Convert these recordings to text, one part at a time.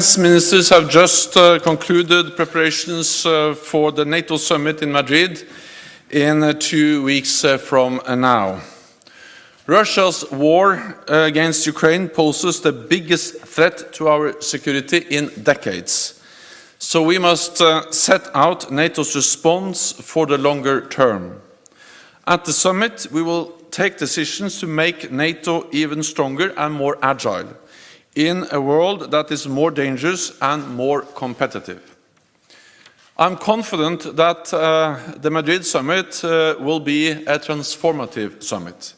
Ministers have just concluded preparations for the NATO summit in Madrid in 2 weeks from now. Russia's war against Ukraine poses the biggest threat to our security in decades. So we must set out NATO's response for the longer term. At the summit, we will take decisions to make NATO even stronger and more agile in a world that is more dangerous and more competitive. I'm confident that the Madrid summit will be a transformative summit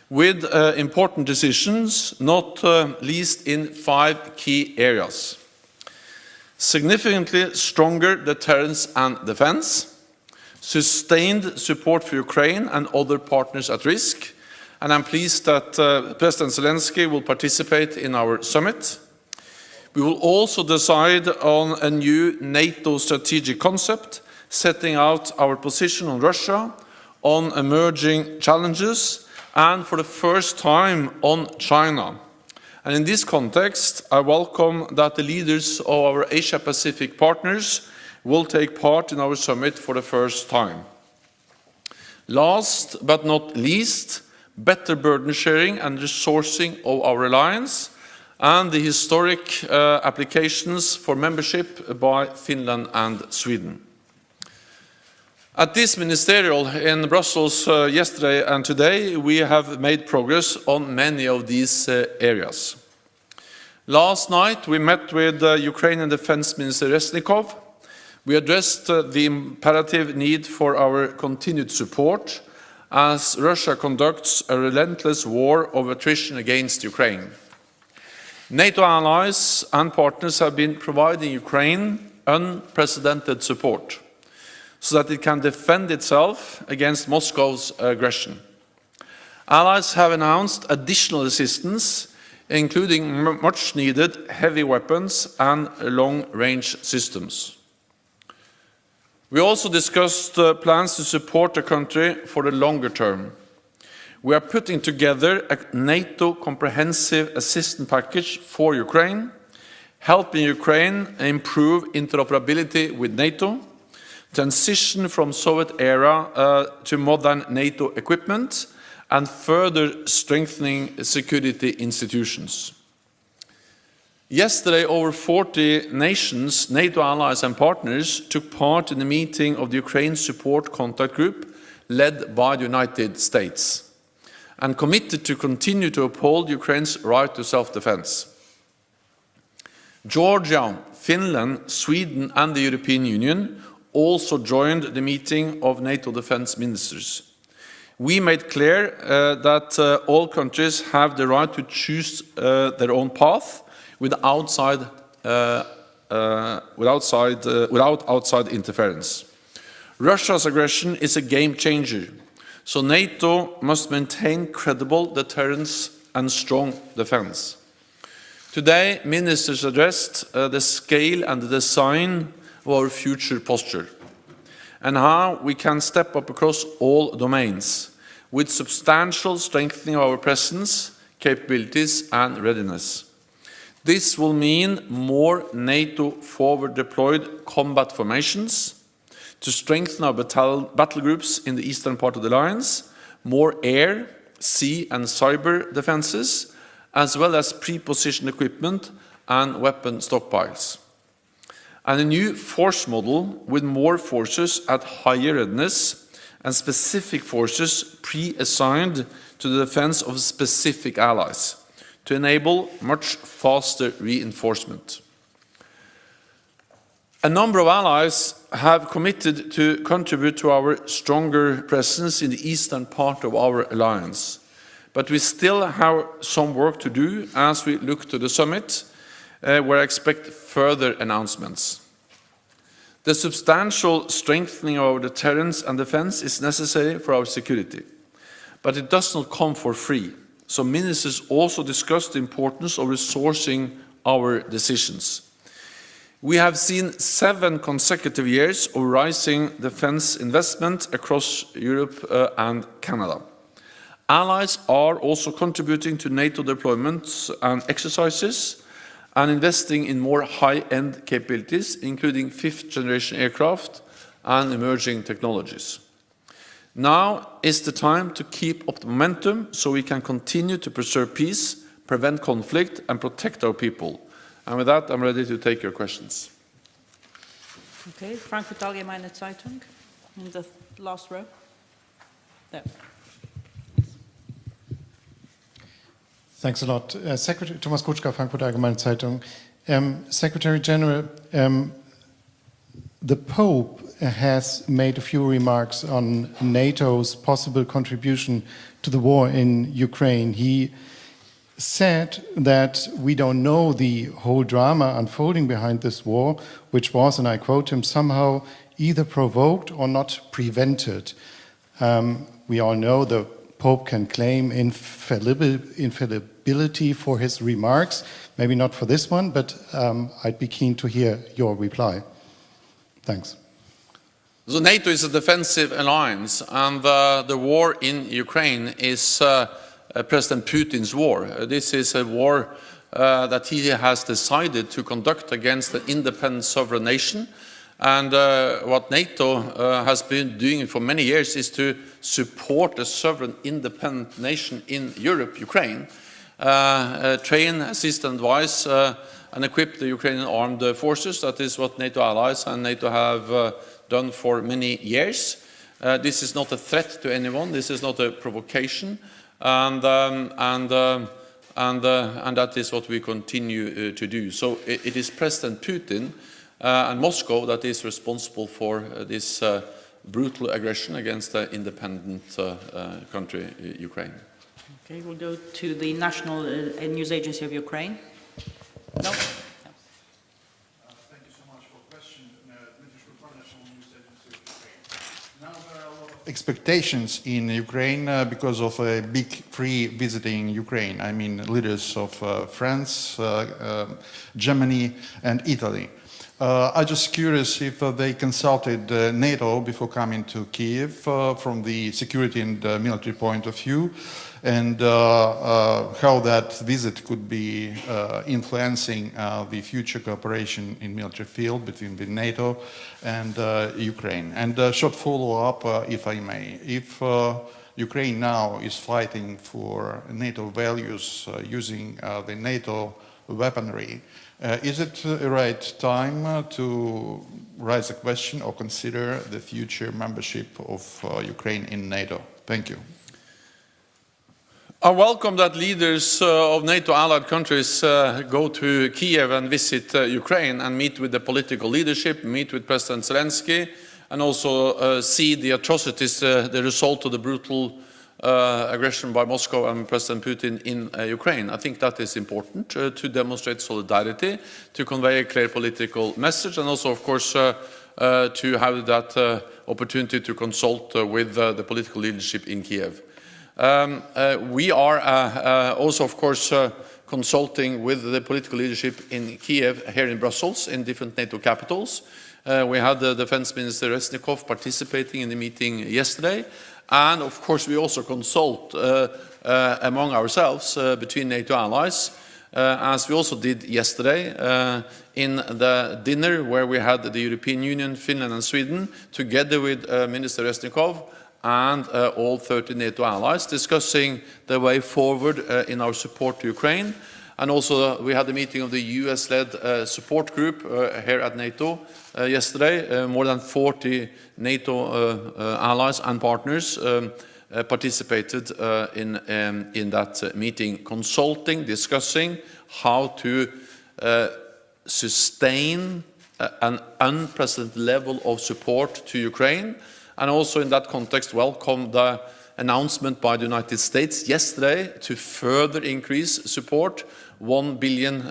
with important decisions, not least in 5 key areas. Significantly stronger deterrence and defense, sustained support for Ukraine and other partners at risk, and I'm pleased that President Zelensky will participate in our summit. We will also decide on a new NATO strategic concept, setting out our position on Russia, on emerging challenges, and for the first time on China. And in this context, I welcome that the leaders of our Asia-Pacific partners will take part in our summit for the first time. Last but not least, better burden sharing and resourcing of our alliance, and the historic applications for membership by Finland and Sweden. At this ministerial in Brussels yesterday and today, we have made progress on many of these areas. Last night, we met with Ukrainian Defense Minister Resnikov. We addressed the imperative need for our continued support as Russia conducts a relentless war of attrition against Ukraine. NATO allies and partners have been providing Ukraine unprecedented support so that it can defend itself against Moscow's aggression. Allies have announced additional assistance, including much-needed heavy weapons and long-range systems. We also discussed plans to support the country for the longer term. We are putting together a NATO comprehensive assistance package for Ukraine, helping Ukraine improve interoperability with NATO, transition from Soviet era to modern NATO equipment, and further strengthening security institutions. Yesterday, over 40 nations, NATO allies and partners took part in the meeting of the Ukraine Support Contact Group led by the United States and committed to continue to uphold Ukraine's right to self-defense. Georgia, Finland, Sweden and the European Union also joined the meeting of NATO defense ministers. We made clear that all countries have the right to choose their own path without outside interference. Russia's aggression is a game changer, so NATO must maintain credible deterrence and strong defense. Today, ministers addressed the scale and the design of our future posture and how we can step up across all domains with substantial strengthening of our presence, capabilities and readiness. This will mean more NATO forward-deployed combat formations to strengthen our battle groups in the eastern part of the alliance, more air, sea and cyber defenses, as well as pre-positioned equipment and weapon stockpiles. And a new force model with more forces at higher readiness and specific forces pre-assigned to the defense of specific allies, to enable much faster reinforcement. A number of allies have committed to contribute to our stronger presence in the eastern part of our alliance, but we still have some work to do as we look to the summit, where I expect further announcements. The substantial strengthening of our deterrence and defense is necessary for our security, but it does not come for free. So ministers also discussed the importance of resourcing our decisions. We have seen 7 consecutive years of rising defense investment across Europe and Canada. Allies are also contributing to NATO deployments and exercises, and investing in more high-end capabilities, including fifth-generation aircraft and emerging technologies. Now is the time to keep up the momentum so we can continue to preserve peace, prevent conflict, and protect our people. And with that, I'm ready to take your questions. Okay, Frankfurt Allgemeine Zeitung, in the last row. There. Thanks a lot. Secretary Thomas Kutschka, Frankfurt Allgemeine Zeitung. Secretary General, the Pope has made a few remarks on NATO's possible contribution to the war in Ukraine. He said that we don't know the whole drama unfolding behind this war, which was, and I quote him, somehow either provoked or not prevented. We all know the Pope can claim infallibility for his remarks, maybe not for this one, but I'd be keen to hear your reply. Thanks. So NATO is a defensive alliance, and the war in Ukraine is President Putin's war. This is a war that he has decided to conduct against an independent sovereign nation. And what NATO has been doing for many years is to support a sovereign independent nation in Europe, Ukraine, train, assist, and advise, and equip the Ukrainian armed forces. That is what NATO allies and NATO have done for many years. This is not a threat to anyone. This is not a provocation. And that is what we continue to do. So it is President Putin and Moscow that is responsible for this brutal aggression against the independent country, Ukraine. Okay, we'll go to the National News Agency of Ukraine. No? Expectations in Ukraine because of a big three visiting Ukraine. I mean, leaders of France, Germany, and Italy. I'm just curious if they consulted NATO before coming to Kiev from the security and military point of view, and how that visit could be influencing the future cooperation in military field between the NATO and Ukraine. And a short follow-up, if I may. If Ukraine now is fighting for NATO values using the NATO weaponry, is it the right time to raise a question or consider the future membership of Ukraine in NATO? Thank you. I welcome that leaders of NATO allied countries go to Kiev and visit Ukraine and meet with the political leadership, meet with President Zelensky, and also see the atrocities, the result of the brutal aggression by Moscow and President Putin in Ukraine. I think that is important to demonstrate solidarity, to convey a clear political message, and also, of course, to have that opportunity to consult with the political leadership in Kiev. We are also, of course, consulting with the political leadership in Kiev, here in Brussels, in different NATO capitals. We had the Defense Minister Resnikov participating in the meeting yesterday. And, of course, we also consult among ourselves between NATO allies, as we also did yesterday in the dinner where we had the European Union, Finland and Sweden, together with Minister Resnikov and all 30 NATO allies, discussing the way forward in our support to Ukraine. And also we had a meeting of the US-led support group here at NATO yesterday. More than 40 NATO allies and partners participated in that meeting, consulting, discussing how to sustain an unprecedented level of support to Ukraine, and also in that context welcome the announcement by the United States yesterday to further increase support, $1 billion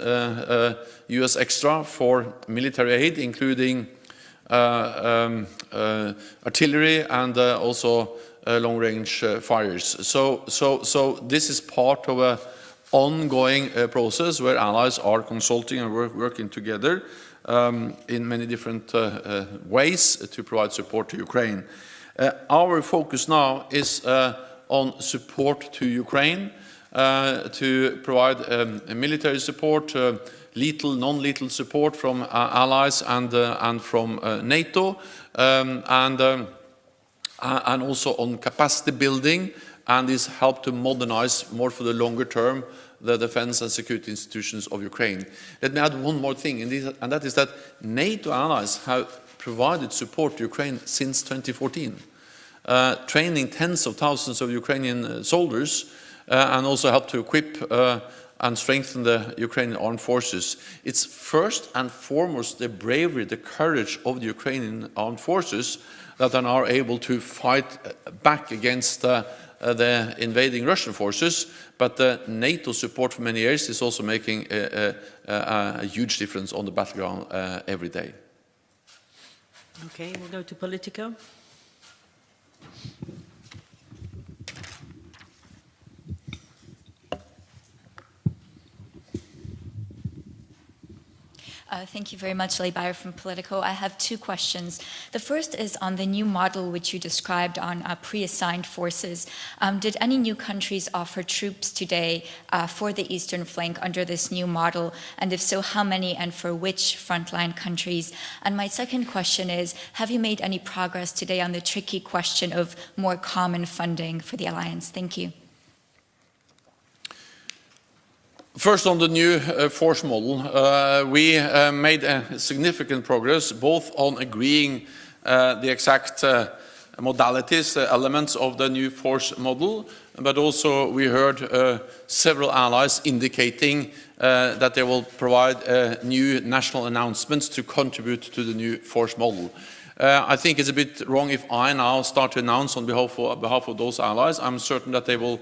US extra for military aid, including artillery and also long-range fires. So this is part of an ongoing process where allies are consulting and working together in many different ways to provide support to Ukraine. Our focus now is on support to Ukraine to provide military support, lethal, non-lethal support from allies and from NATO, and also on capacity building, and this help to modernize more for the longer term the defense and security institutions of Ukraine. Let me add one more thing, and that is that NATO allies have provided support to Ukraine since 2014, training tens of thousands of Ukrainian soldiers, and also helped to equip and strengthen the Ukrainian armed forces. It's first and foremost the bravery, the courage of the Ukrainian armed forces that are now able to fight back against the invading Russian forces, but the NATO support for many years is also making a huge difference on the battleground every day. Okay, we'll go to Politico. Thank you very much, Leigh Beyer from Politico. I have two questions. The first is on the new model which you described on pre-assigned forces. Did any new countries offer troops today for the eastern flank under this new model? And if so, how many and for which frontline countries? And my second question is, have you made any progress today on the tricky question of more common funding for the alliance? Thank you. First, on the new force model, we made significant progress both on agreeing the exact modalities, elements of the new force model, but also we heard several allies indicating that they will provide new national announcements to contribute to the new force model. I think it's a bit wrong if I now start to announce on behalf of those allies. I'm certain that they will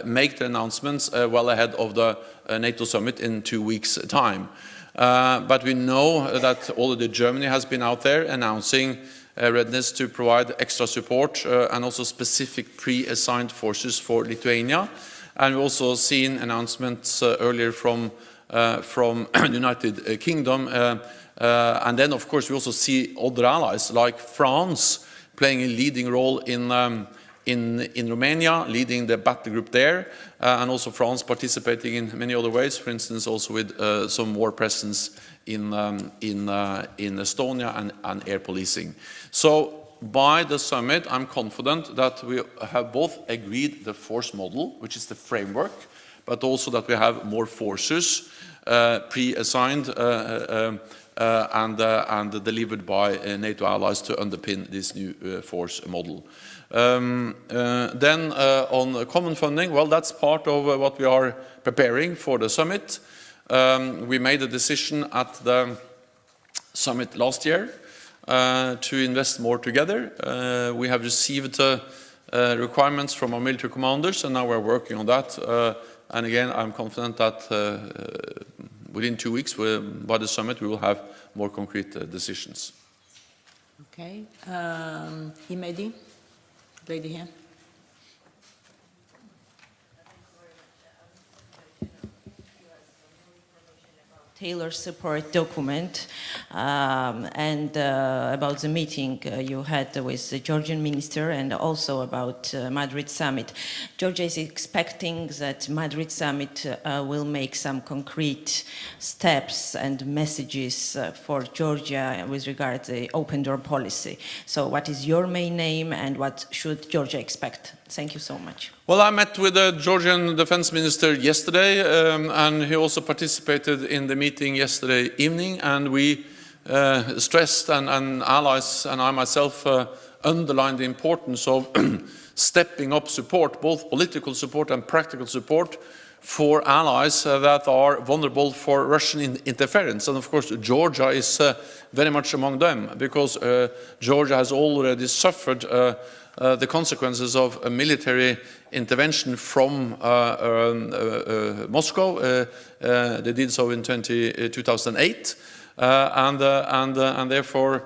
make the announcements well ahead of the NATO summit in 2 weeks' time. But we know that already Germany has been out there announcing readiness to provide extra support and also specific pre-assigned forces for Lithuania. And we've also seen announcements earlier from the United Kingdom. And then, of course, we also see other allies like France playing a leading role in Romania, leading the battle group there, and also France participating in many other ways, for instance, also with some more presence in Estonia and air policing. So by the summit, I'm confident that we have both agreed the force model, which is the framework, but also that we have more forces pre-assigned and delivered by NATO allies to underpin this new force model. Then on common funding, well, that's part of what we are preparing for the summit. We made a decision at the summit last year to invest more together. We have received requirements from our military commanders, and now we're working on that. And again, I'm confident that within 2 weeks, by the summit, we will have more concrete decisions. Okay. Imedi, lady here. Taylor support document and about the meeting you had with the Georgian minister and also about Madrid summit. Georgia is expecting that Madrid summit will make some concrete steps and messages for Georgia with regard to the open door policy. So what is your main aim and what should Georgia expect? Thank you so much. Well, I met with the Georgian defense minister yesterday, and he also participated in the meeting yesterday evening, and we stressed, and allies and I myself underlined the importance of stepping up support, both political support and practical support, for allies that are vulnerable for Russian interference. And of course, Georgia is very much among them, because Georgia has already suffered the consequences of a military intervention from Moscow. They did so in 2008, and therefore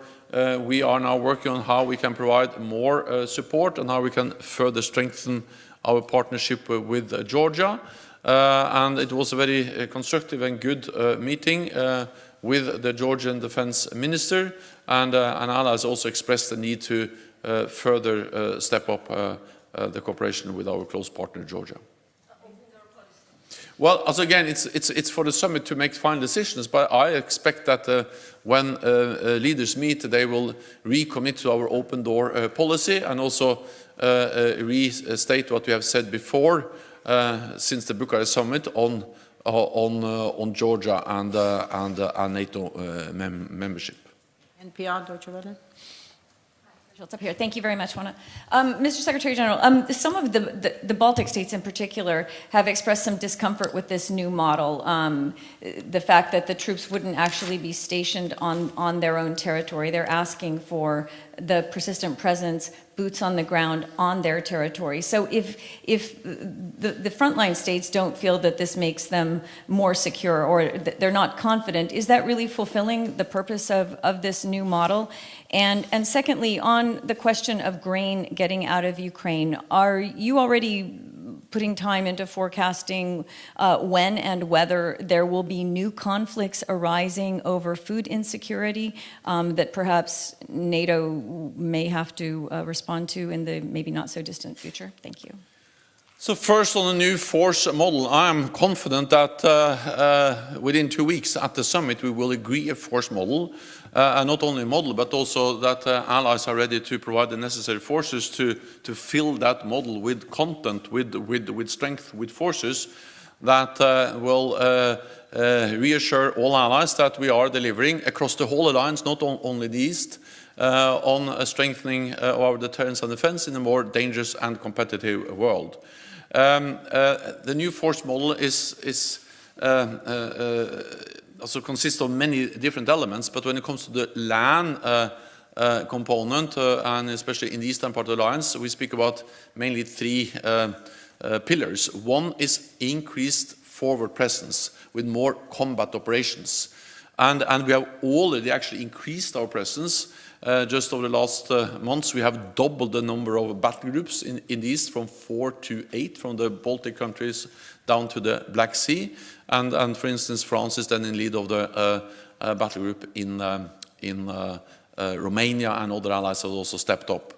we are now working on how we can provide more support and how we can further strengthen our partnership with Georgia. And it was a very constructive and good meeting with the Georgian defense minister, and allies also expressed the need to further step up the cooperation with our close partner, Georgia. Open door Well, as again, it's for the summit to make final decisions, but I expect that when leaders meet, they will recommit to our open door policy and also restate what we have said before since the Bucharest summit on Georgia and NATO membership. NPR, Deutsche Welle. Up here. Thank you very much, Juana. Mr. Secretary General, some of the Baltic states in particular have expressed some discomfort with this new model. The fact that the troops wouldn't actually be stationed on their own territory. They're asking for the persistent presence, boots on the ground on their territory. So if the frontline states don't feel that this makes them more secure or they're not confident, is that really fulfilling the purpose of this new model? And secondly, on the question of grain getting out of Ukraine, are you already putting time into forecasting when and whether there will be new conflicts arising over food insecurity that perhaps NATO may have to respond to in the maybe not so distant future? Thank you. So first on the new force model, I am confident that within 2 weeks at the summit we will agree a force model, and not only a model but also that allies are ready to provide the necessary forces to fill that model with content, with strength, with forces that will reassure all allies that we are delivering across the whole alliance, not only the East, on strengthening our deterrence and defense in a more dangerous and competitive world. The new force model also consists of many different elements, but when it comes to the land component, and especially in the eastern part of the alliance, we speak about mainly 3 pillars. One is increased forward presence with more combat operations. And we have already actually increased our presence. Just over the last months, we have doubled the number of battle groups in the East from 4 to 8, from the Baltic countries down to the Black Sea. And for instance, France is then in lead of the battle group in Romania, and other allies have also stepped up.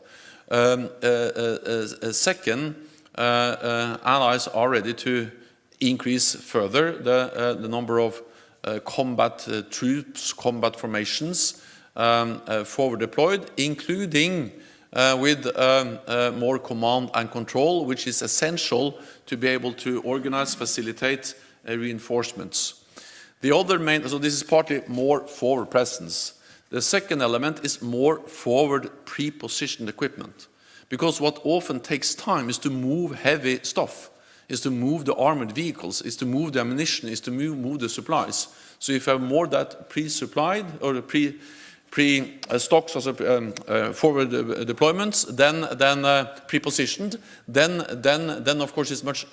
Second, allies are ready to increase further the number of combat troops, combat formations, forward deployed, including with more command and control, which is essential to be able to organize, facilitate reinforcements. The other main, so this is partly more forward presence. The second element is more forward pre-positioned equipment, because what often takes time is to move heavy stuff, is to move the armored vehicles, is to move the ammunition, is to move the supplies. So if you have more that pre-supplied or pre-stocks, also forward deployments, then pre-positioned, then of course it's much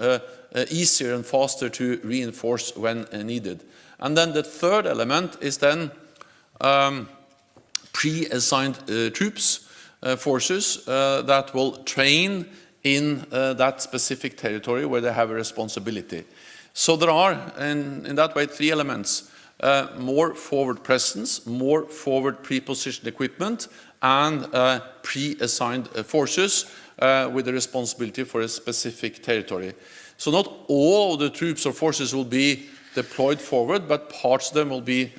easier and faster to reinforce when needed. And then the third element is then pre-assigned troops, forces that will train in that specific territory where they have a responsibility. So there are, in that way, 3 elements. More forward presence, more forward pre-positioned equipment, and pre-assigned forces with the responsibility for a specific territory. So not all of the troops or forces will be deployed forward, but parts of them will be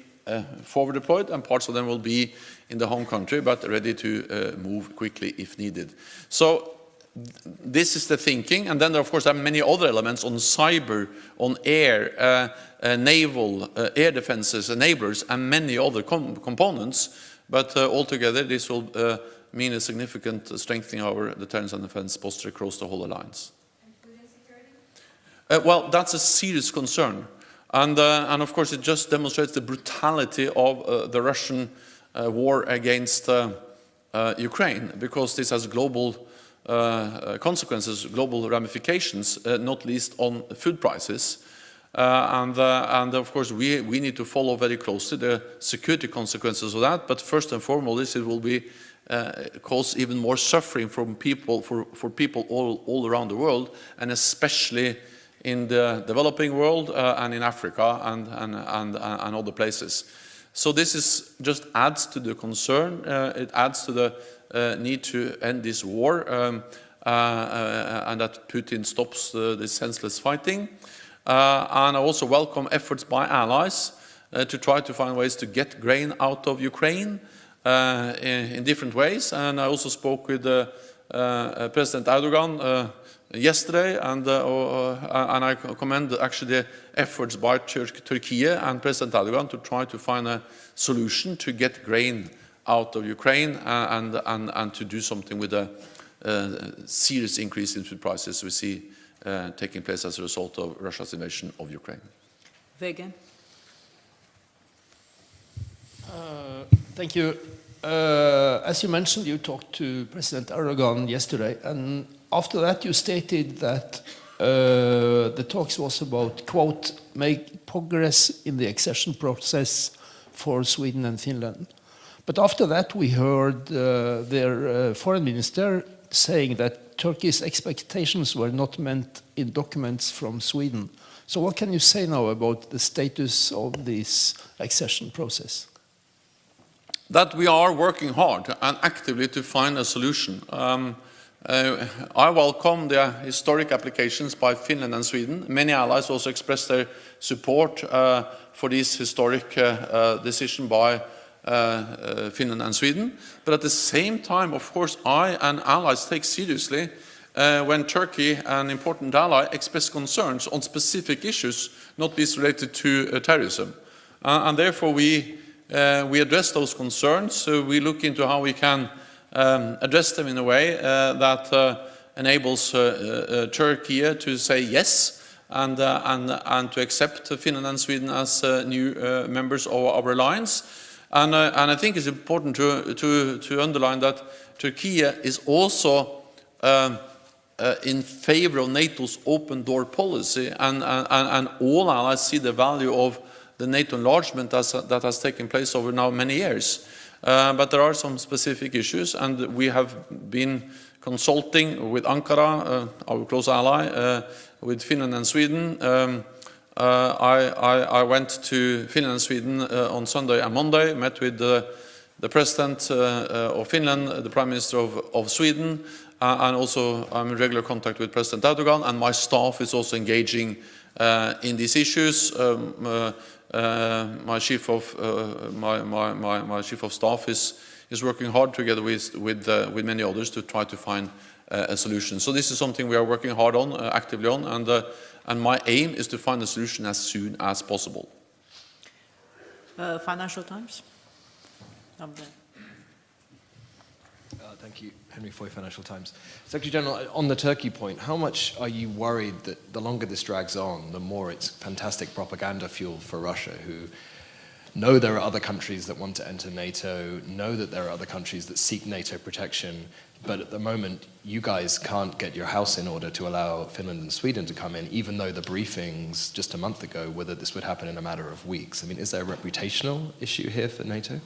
forward deployed and parts of them will be in the home country, but ready to move quickly if needed. So this is the thinking, and then there, of course, there are many other elements on cyber, on air, naval, air defenses, enablers, and many other components. But altogether, this will mean a significant strengthening of our deterrence and defense posture across the whole alliance. And food insecurity? Well, that's a serious concern, and of course, it just demonstrates the brutality of the Russian war against Ukraine, because this has global consequences, global ramifications, not least on food prices. And of course, we need to follow very closely the security consequences of that. But first and foremost, it will be cause even more suffering from people, for people all around the world, and especially in the developing world and in Africa and other places. So this is just adds to the concern. It adds to the need to end this war and that Putin stops this senseless fighting. And I also welcome efforts by allies to try to find ways to get grain out of Ukraine in different ways. And I also spoke with President Erdogan yesterday, and I commend actually the efforts by Turkey and President Erdogan to try to find a solution to get grain out of Ukraine and to do something with the serious increase in food prices we see taking place as a result of Russia's invasion of Ukraine. Vegan. Thank you. As you mentioned, you talked to President Erdogan yesterday, and after that you stated that the talks was about, quote, make progress in the accession process for Sweden and Finland. But after that we heard their foreign minister saying that Turkey's expectations were not met in documents from Sweden. So what can you say now about the status of this accession process? That we are working hard and actively to find a solution. I welcome the historic applications by Finland and Sweden. Many allies also expressed their support for this historic decision by Finland and Sweden. But at the same time, of course, I and allies take seriously when Turkey, an important ally, express concerns on specific issues, not least related to terrorism. And therefore we address those concerns. So we look into how we can address them in a way that enables Turkey to say yes and to accept Finland and Sweden as new members of our alliance. And I think it's important to underline that Turkey is also in favor of NATO's open door policy, and all allies see the value of the NATO enlargement that has taken place over now many years. But there are some specific issues, and we have been consulting with Ankara, our close ally, with Finland and Sweden. I went to Finland and Sweden on Sunday and Monday, met with the President of Finland, the Prime Minister of Sweden, and also I'm in regular contact with President Erdogan, and my staff is also engaging in these issues. My chief of staff is working hard together with many others to try to find a solution. So this is something we are working hard on, actively on, and my aim is to find a solution as soon as possible. Financial Times. Thank you. Henry Foy, Financial Times. Secretary General, on the Turkey point, how much are you worried that the longer this drags on, the more it's fantastic propaganda fuel for Russia, who know there are other countries that want to enter NATO, know that there are other countries that seek NATO protection, but at the moment you guys can't get your house in order to allow Finland and Sweden to come in, even though the briefings just a month ago were that this would happen in a matter of weeks. I mean, is there a reputational issue here for NATO?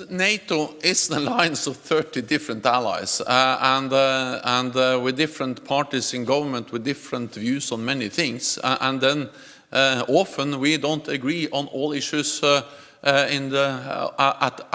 NATO is an alliance of 30 different allies and with different parties in government with different views on many things. And then often we don't agree on all issues at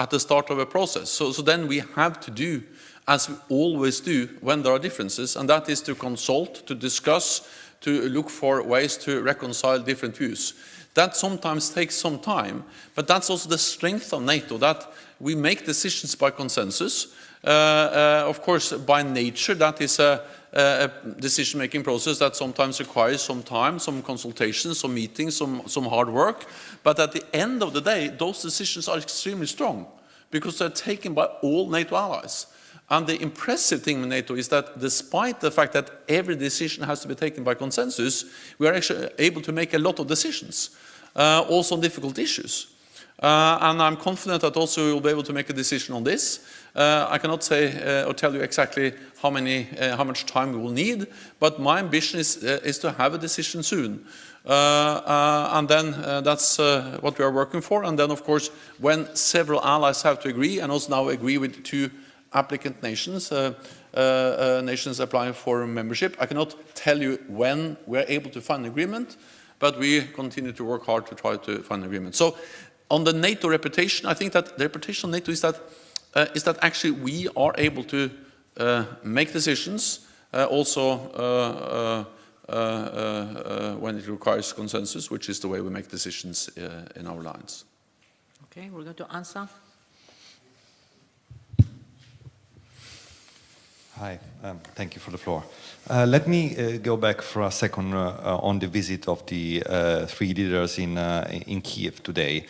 the start of a process. So then we have to do as we always do when there are differences, and that is to consult, to discuss, to look for ways to reconcile different views. That sometimes takes some time, but that's also the strength of NATO, that we make decisions by consensus. Of course, by nature, that is a decision-making process that sometimes requires some time, some consultations, some meetings, some hard work. But at the end of the day, those decisions are extremely strong because they're taken by all NATO allies. And the impressive thing with NATO is that despite the fact that every decision has to be taken by consensus, we are actually able to make a lot of decisions, also on difficult issues. And I'm confident that also we will be able to make a decision on this. I cannot say or tell you exactly how much time we will need, but my ambition is to have a decision soon. And then that's what we are working for. And then, of course, when several allies have to agree, and also now agree with 2 applicant nations, nations applying for membership, I cannot tell you when we're able to find an agreement, but we continue to work hard to try to find an agreement. So, on the NATO reputation, I think that the reputation of NATO is that actually we are able to make decisions, also when it requires consensus, which is the way we make decisions in our lines. Okay, we're going to answer. Hi, thank you for the floor. Let me go back for a second on the visit of the three leaders in Kiev today,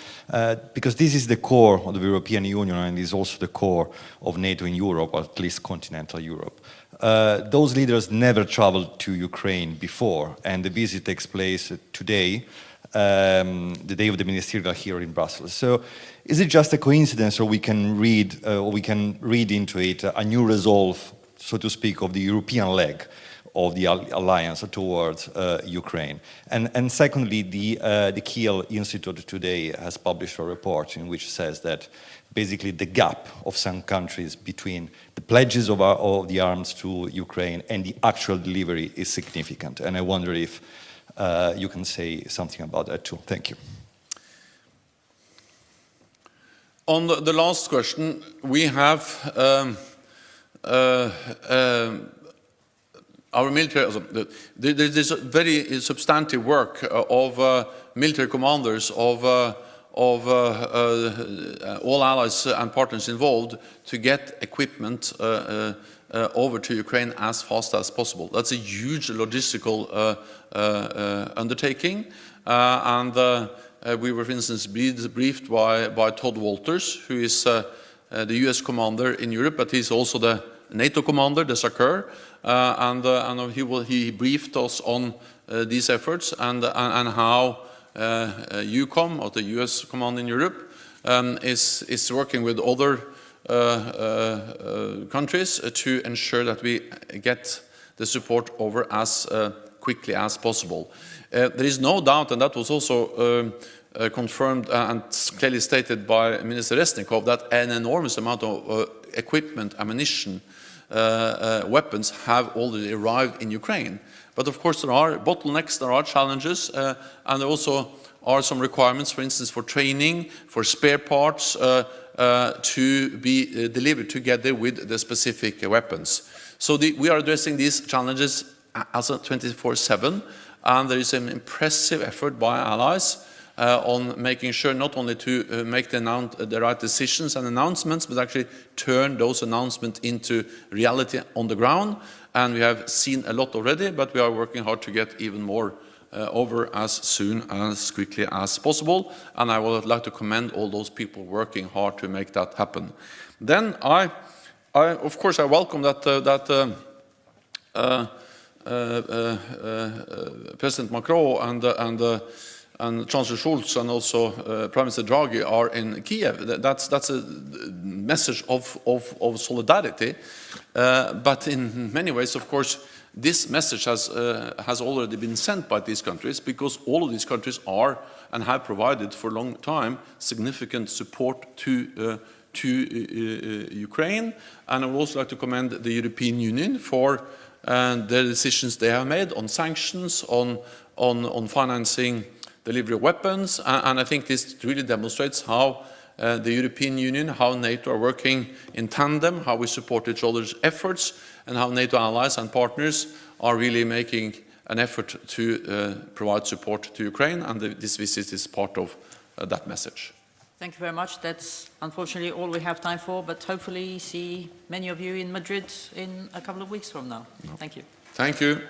because this is the core of the European Union and is also the core of NATO in Europe, or at least continental Europe. Those leaders never traveled to Ukraine before, and the visit takes place today, the day of the ministerial here in Brussels. So, is it just a coincidence, or we can read into it a new resolve, so to speak, of the European leg of the alliance towards Ukraine? And secondly, the Kiel Institute today has published a report in which says that basically the gap of some countries between the pledges of the arms to Ukraine and the actual delivery is significant. And I wonder if you can say something about that too. Thank you. On the last question, we have our military, there's a very substantive work of military commanders of all allies and partners involved to get equipment over to Ukraine as fast as possible. That's a huge logistical undertaking, and we were, for instance, briefed by Todd Walters, who is the US commander in Europe, but he's also the NATO commander, the SACEUR, and he briefed us on these efforts and how EUCOM, or the US command in Europe, is working with other countries to ensure that we get the support over as quickly as possible. There is no doubt, and that was also confirmed and clearly stated by Minister Resnikov, that an enormous amount of equipment, ammunition, weapons have already arrived in Ukraine. But of course there are bottlenecks, there are challenges, and there also are some requirements, for instance, for training, for spare parts to be delivered together with the specific weapons. So we are addressing these challenges as a 24/7, and there is an impressive effort by allies on making sure not only to make the right decisions and announcements, but actually turn those announcements into reality on the ground. And we have seen a lot already, but we are working hard to get even more over as soon as quickly as possible. And I would like to commend all those people working hard to make that happen. Then of course, I welcome that President Macron and Chancellor Scholz and also Prime Minister Draghi are in Kiev. That's a message of solidarity. But in many ways, of course, this message has already been sent by these countries, because all of these countries are and have provided for a long time significant support to Ukraine. And I would also like to commend the European Union for the decisions they have made on sanctions, on financing delivery of weapons, and I think this really demonstrates how the European Union, how NATO are working in tandem, how we support each other's efforts, and how NATO allies and partners are really making an effort to provide support to Ukraine, and this visit is part of that message. Thank you very much. That's unfortunately all we have time for, but hopefully see many of you in Madrid in a couple of weeks from now. Thank you. Thank you.